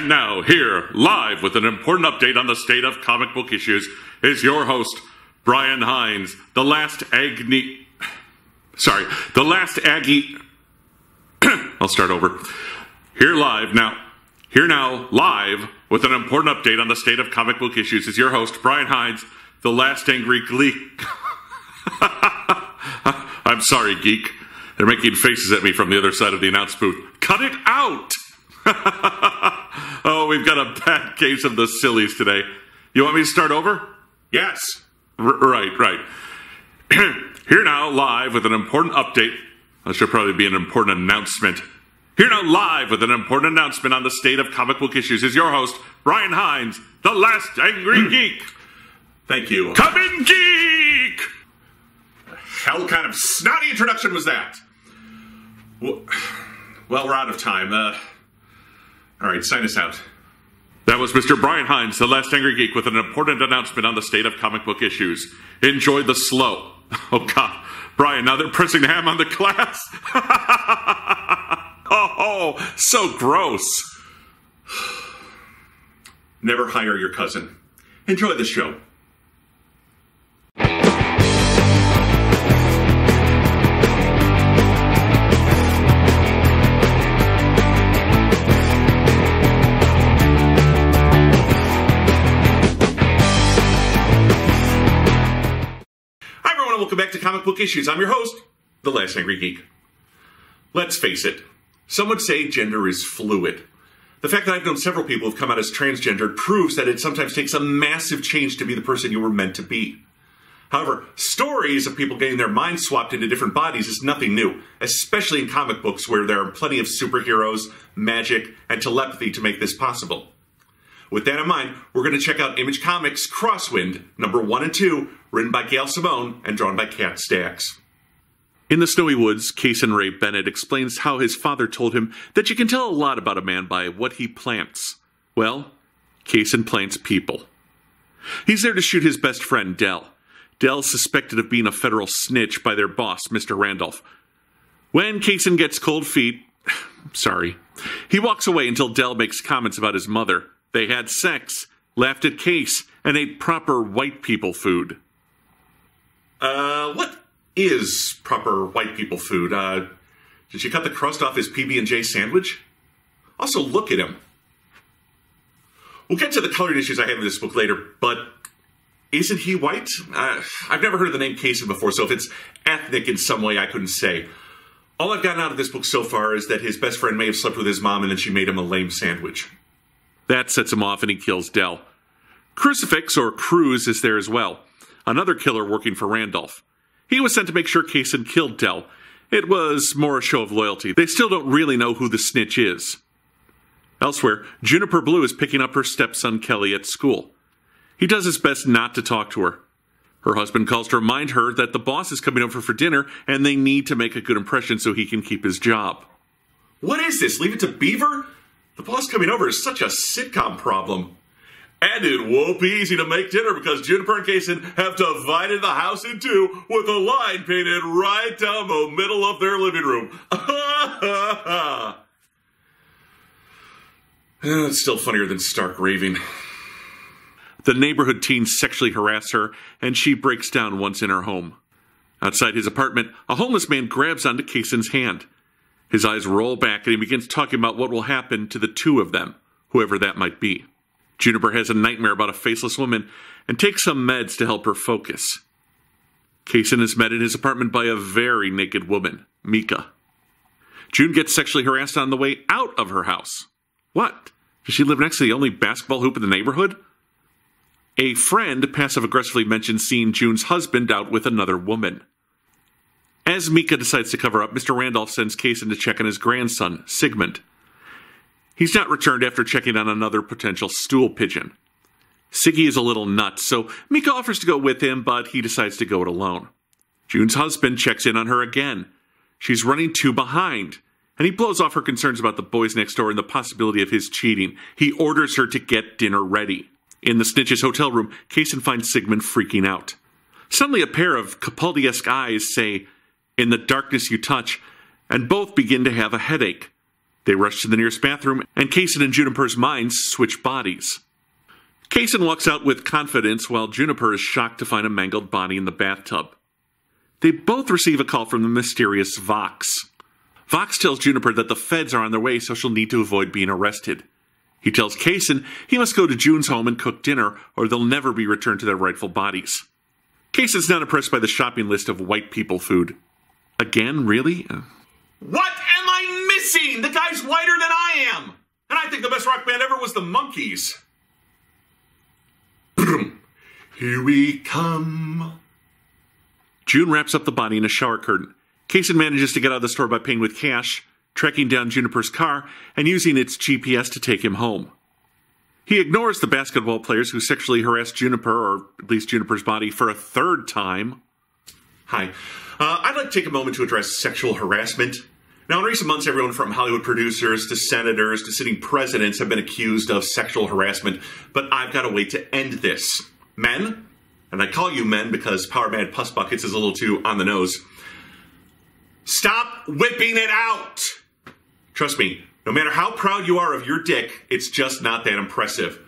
And now, here, live with an important update on the state of comic book issues, is your host, Brian Hines, the last Aggie... I'll start over. Here now, live with an important update on the state of comic book issues, is your host, Brian Hines, the last Angry Geek. I'm sorry, geek. They're making faces at me from the other side of the announce booth. Cut it out! Oh, we've got a bad case of the sillies today. You want me to start over? Yes. Right. Here now, live with an important update. That should probably be an important announcement. Here now, live with an important announcement on the state of comic book issues, is your host, Brian Hines, the last Angry Geek. Thank you. Come in, geek! Hell kind of snotty introduction was that? Well, we're out of time. All right, sign us out. That was Mr. Brian Hines, the last Angry Geek, with an important announcement on the state of comic book issues. Enjoy the slow. Oh, God. Brian, now they're pressing the ham on the class. Oh, so gross. Never hire your cousin. Enjoy the show. Welcome back to Comic Book Issues. I'm your host, the Last Angry Geek. Let's face it, some would say gender is fluid. The fact that I've known several people who've come out as transgendered proves that it sometimes takes a massive change to be the person you were meant to be. However, stories of people getting their minds swapped into different bodies is nothing new, especially in comic books where there are plenty of superheroes, magic, and telepathy to make this possible. With that in mind, we're going to check out Image Comics' Crosswind, number 1 and 2, written by Gail Simone and drawn by Kat Stacks. In the snowy woods, Cason Ray Bennett explains how his father told him that you can tell a lot about a man by what he plants. Well, Cason plants people. He's there to shoot his best friend, Dell. Dell's suspected of being a federal snitch by their boss, Mr. Randolph. When Cason gets cold feet, he walks away until Dell makes comments about his mother. They had sex, laughed at Case, and ate proper white people food. What is proper white people food? Did she cut the crust off his PB&J sandwich? Also, look at him. We'll get to the colored issues I have in this book later, but isn't he white? I've never heard of the name Cason before, so if it's ethnic in some way, I couldn't say. All I've gotten out of this book so far is that his best friend may have slept with his mom and then she made him a lame sandwich. That sets him off and he kills Dell. Crucifix, or Cruz, is there as well. Another killer working for Randolph. He was sent to make sure Cason killed Dell. It was more a show of loyalty. They still don't really know who the snitch is. Elsewhere, Juniper Blue is picking up her stepson Kelly at school. He does his best not to talk to her. Her husband calls to remind her that the boss is coming over for dinner and they need to make a good impression so he can keep his job. What is this? Leave it to Beaver? The boss coming over is such a sitcom problem. And it won't be easy to make dinner because Juniper and Cason have divided the house in two with a line painted right down the middle of their living room. It's still funnier than Stark raving. The neighborhood teens sexually harass her, and she breaks down once in her home. Outside his apartment, a homeless man grabs onto Cason's hand. His eyes roll back, and he begins talking about what will happen to the two of them, whoever that might be. Juniper has a nightmare about a faceless woman and takes some meds to help her focus. Cason is met in his apartment by a very naked woman, Mika. June gets sexually harassed on the way out of her house. What? Does she live next to the only basketball hoop in the neighborhood? A friend passive-aggressively mentions seeing June's husband out with another woman. As Mika decides to cover up, Mr. Randolph sends Cason to check on his grandson, Sigmund. He's not returned after checking on another potential stool pigeon. Siggy is a little nuts, so Mika offers to go with him, but he decides to go it alone. June's husband checks in on her again. She's running 2 behind, and he blows off her concerns about the boys next door and the possibility of his cheating. He orders her to get dinner ready. In the snitch's hotel room, Cason finds Sigmund freaking out. Suddenly a pair of Capaldi-esque eyes say, "In the darkness you touch," and both begin to have a headache. They rush to the nearest bathroom, and Kaysen and Juniper's minds switch bodies. Kaysen walks out with confidence while Juniper is shocked to find a mangled body in the bathtub. They both receive a call from the mysterious Vox. Vox tells Juniper that the feds are on their way, so she'll need to avoid being arrested. He tells Kaysen he must go to June's home and cook dinner, or they'll never be returned to their rightful bodies. Kaysen's not impressed by the shopping list of white people food. Again, really? What am I missing? The guy's whiter than I am! And I think the best rock band ever was the Monkees. Here we come. June wraps up the body in a shower curtain. Kaysen manages to get out of the store by paying with cash, tracking down Juniper's car, and using its GPS to take him home. He ignores the basketball players who sexually harassed Juniper, or at least Juniper's body, for a third time. Hi. I'd like to take a moment to address sexual harassment. Now, in recent months, everyone from Hollywood producers to senators to sitting presidents have been accused of sexual harassment, but I've got a way to end this. Men, and I call you men because Power Mad Puss Buckets is a little too on the nose, stop whipping it out! Trust me, no matter how proud you are of your dick, it's just not that impressive.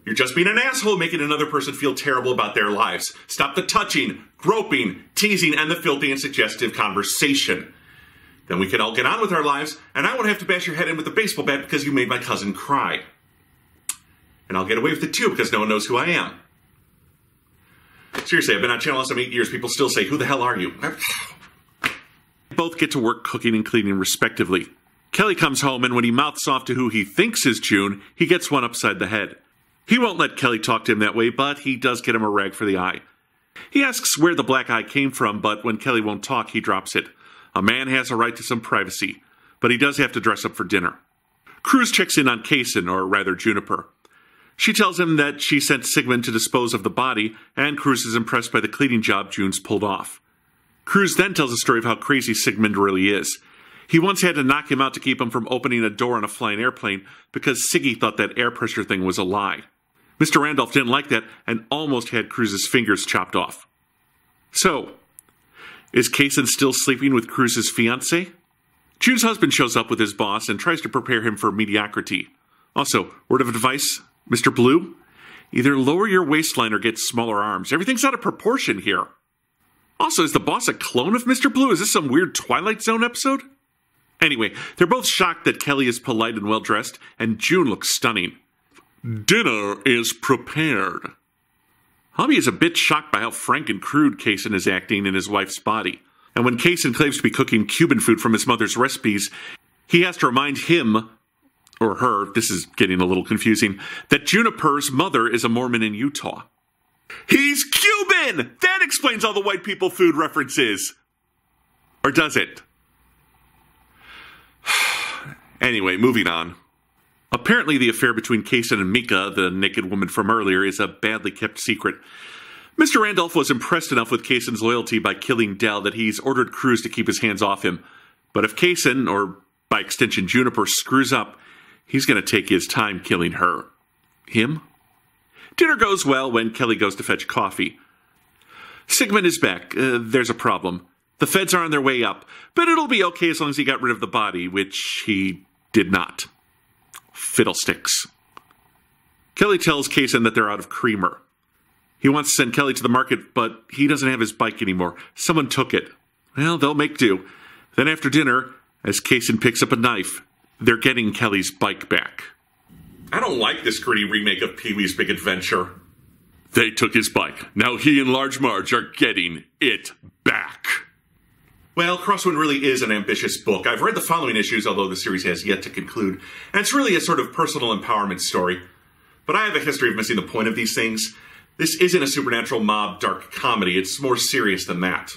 You're just being an asshole making another person feel terrible about their lives. Stop the touching, groping, teasing, and the filthy and suggestive conversation. Then we can all get on with our lives, and I won't have to bash your head in with a baseball bat because you made my cousin cry. And I'll get away with it too because no one knows who I am. Seriously, I've been on Channel Awesome 8 years. People still say, who the hell are you? Both get to work cooking and cleaning respectively. Kelly comes home, and when he mouths off to who he thinks is June, he gets one upside the head. He won't let Kelly talk to him that way, but he does get him a rag for the eye. He asks where the black eye came from, but when Kelly won't talk, he drops it. A man has a right to some privacy, but he does have to dress up for dinner. Cruz checks in on Kaysen, or rather Juniper. She tells him that she sent Sigmund to dispose of the body, and Cruz is impressed by the cleaning job June's pulled off. Cruz then tells a story of how crazy Sigmund really is. He once had to knock him out to keep him from opening a door on a flying airplane because Siggy thought that air pressure thing was a lie. Mr. Randolph didn't like that and almost had Cruz's fingers chopped off. So, is Kaysen still sleeping with Cruz's fiancée? June's husband shows up with his boss and tries to prepare him for mediocrity. Also, word of advice, Mr. Blue? Either lower your waistline or get smaller arms. Everything's out of proportion here. Also, is the boss a clone of Mr. Blue? Is this some weird Twilight Zone episode? Anyway, they're both shocked that Kelly is polite and well-dressed, and June looks stunning. Dinner is prepared. Hubby is a bit shocked by how frank and crude Kaysen is acting in his wife's body. And when Kaysen claims to be cooking Cuban food from his mother's recipes, he has to remind him, or her, this is getting a little confusing, that Juniper's mother is a Mormon in Utah. He's Cuban! That explains all the white people food references. Or does it? Anyway, moving on. Apparently the affair between Kaysen and Mika, the naked woman from earlier, is a badly kept secret. Mr. Randolph was impressed enough with Kaysen's loyalty by killing Dell that he's ordered Cruz to keep his hands off him. But if Kaysen, or by extension Juniper, screws up, he's going to take his time killing her. Him? Dinner goes well when Kelly goes to fetch coffee. Sigmund is back. There's a problem. The feds are on their way up, but it'll be okay as long as he got rid of the body, which he did not. Fiddlesticks. Kelly tells Kaysen that they're out of creamer. He wants to send Kelly to the market, but he doesn't have his bike anymore. Someone took it. Well, they'll make do. Then after dinner, as Kaysen picks up a knife, they're getting Kelly's bike back. I don't like this gritty remake of Pee-wee's Big Adventure. They took his bike. Now he and Large Marge are getting it back. Well, Crosswind really is an ambitious book. I've read the following issues, although the series has yet to conclude, and it's really a sort of personal empowerment story. But I have a history of missing the point of these things. This isn't a supernatural mob dark comedy. It's more serious than that.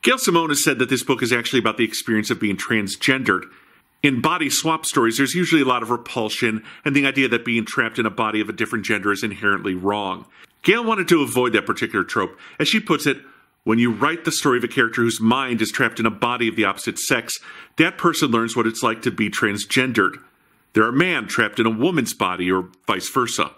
Gail Simone has said that this book is actually about the experience of being transgendered. In body swap stories, there's usually a lot of repulsion and the idea that being trapped in a body of a different gender is inherently wrong. Gail wanted to avoid that particular trope. As she puts it, when you write the story of a character whose mind is trapped in a body of the opposite sex, that person learns what it's like to be transgendered. They're a man trapped in a woman's body, or vice versa.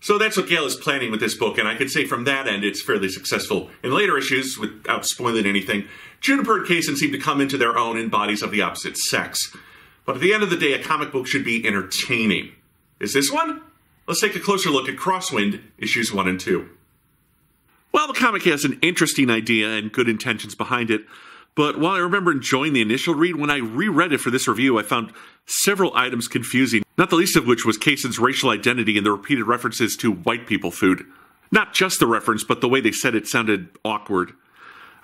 So that's what Gail is planning with this book, and I can say from that end it's fairly successful. In later issues, without spoiling anything, Juniper and Kaysen seem to come into their own in bodies of the opposite sex. But at the end of the day, a comic book should be entertaining. Is this one? Let's take a closer look at Crosswind, issues 1 and 2. Well, the comic has an interesting idea and good intentions behind it, but while I remember enjoying the initial read, when I reread it for this review, I found several items confusing, not the least of which was Kaysen's racial identity and the repeated references to white people food. Not just the reference, but the way they said it sounded awkward.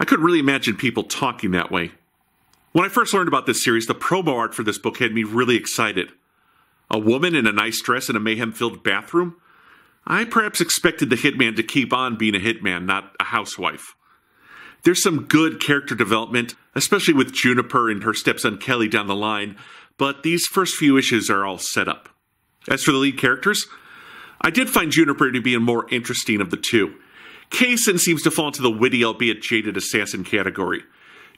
I couldn't really imagine people talking that way. When I first learned about this series, the promo art for this book had me really excited. A woman in a nice dress in a mayhem-filled bathroom? I perhaps expected the hitman to keep on being a hitman, not a housewife. There's some good character development, especially with Juniper and her stepson Kelly down the line, but these first few issues are all set up. As for the lead characters, I did find Juniper to be a more interesting of the two. Kaysen seems to fall into the witty, albeit jaded assassin category.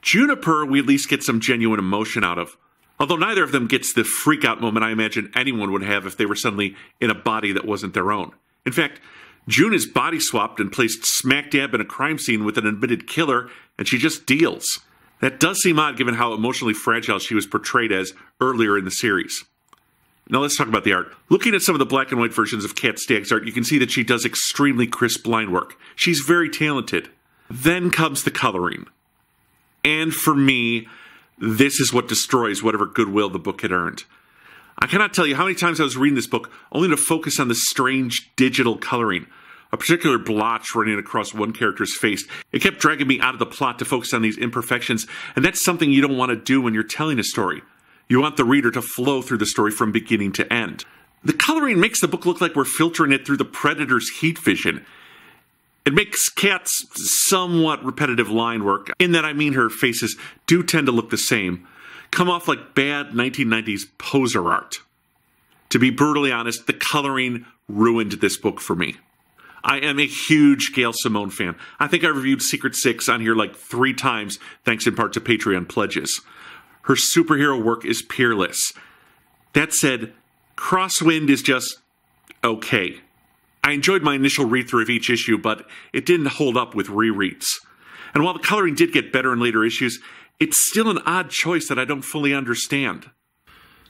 Juniper, we at least get some genuine emotion out of, although neither of them gets the freak-out moment I imagine anyone would have if they were suddenly in a body that wasn't their own. In fact, June is body swapped and placed smack dab in a crime scene with an admitted killer, and she just deals. That does seem odd given how emotionally fragile she was portrayed as earlier in the series. Now let's talk about the art. Looking at some of the black and white versions of Kat Stagg's art, you can see that she does extremely crisp line work. She's very talented. Then comes the coloring. And for me, this is what destroys whatever goodwill the book had earned. I cannot tell you how many times I was reading this book only to focus on the strange digital coloring. A particular blotch running across one character's face. It kept dragging me out of the plot to focus on these imperfections, and that's something you don't want to do when you're telling a story. You want the reader to flow through the story from beginning to end. The coloring makes the book look like we're filtering it through the Predator's heat vision. It makes Kat's somewhat repetitive line work, in that I mean her faces do tend to look the same, come off like bad 1990s poser art. To be brutally honest, the coloring ruined this book for me. I am a huge Gail Simone fan. I think I reviewed Secret Six on here like 3 times, thanks in part to Patreon pledges. Her superhero work is peerless. That said, Crosswind is just okay. I enjoyed my initial read-through of each issue, but it didn't hold up with rereads. And while the coloring did get better in later issues, it's still an odd choice that I don't fully understand.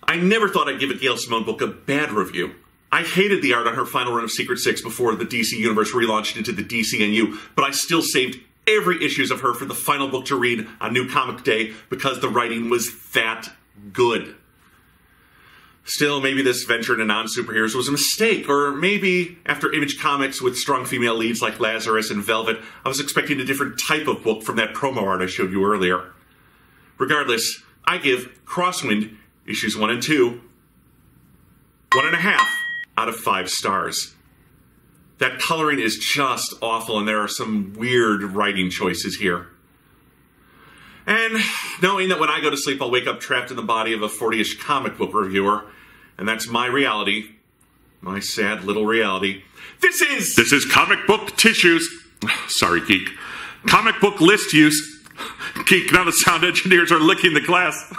I never thought I'd give a Gail Simone book a bad review. I hated the art on her final run of Secret Six before the DC Universe relaunched into the DCNU, but I still saved every issues of her for the final book to read on New Comic Day because the writing was that good. Still, maybe this venture into non-superheroes was a mistake, or maybe after Image Comics with strong female leads like Lazarus and Velvet, I was expecting a different type of book from that promo art I showed you earlier. Regardless, I give Crosswind, issues 1 and 2, 1.5 out of 5 stars. That coloring is just awful, and there are some weird writing choices here. And knowing that when I go to sleep, I'll wake up trapped in the body of a 40-ish comic book reviewer, and that's my reality, my sad little reality. This is comic book tissues. Sorry, Geek. Comic book list use. Geek, now the sound engineers are licking the glass.